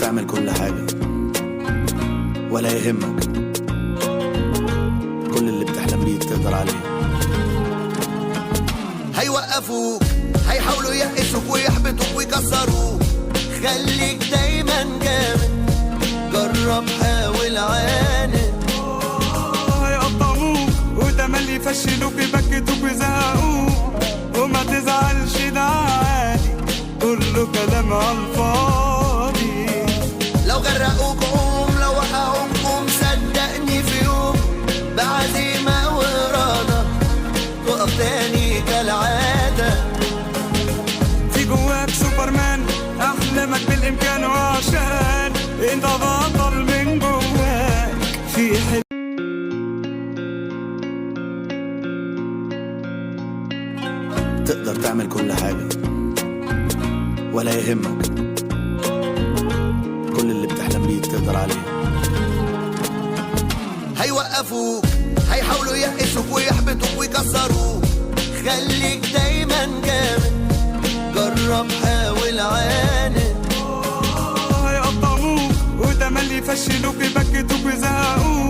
تعمل كل حاجة ولا يهمك، كل اللي بتحلم بيه تقدر عليه. هيوقفوك، هيحاولوا يقسوك ويحبطوك ويكسروك، خليك دايما جامد، جرب حاول عاند. هيقطعوك وتملي يفشلوك يبكتوك ويزهقوك، وما تزعلش ده عادي، كله كلام عالفاضي. لو غرقوك قوم، لو وقعوك قوم، صدقني في يوم بعزيمة وإرادة تقف تاني كالعادة. في جواك سوبرمان، أحلامك بالإمكان، وعشان انت بطل من جواك في حلم. تقدر تعمل كل حاجة ولا يهمك، كل اللي بتحلم بيه تقدر عليه. هيوقفوك، هيحاولوا يقسوك ويحبطوك ويكسروك، خليك دايما جامد، جرب حاول عاند. هيقطعوك وتملي يفشلوك يبكتوك ويزهقوك،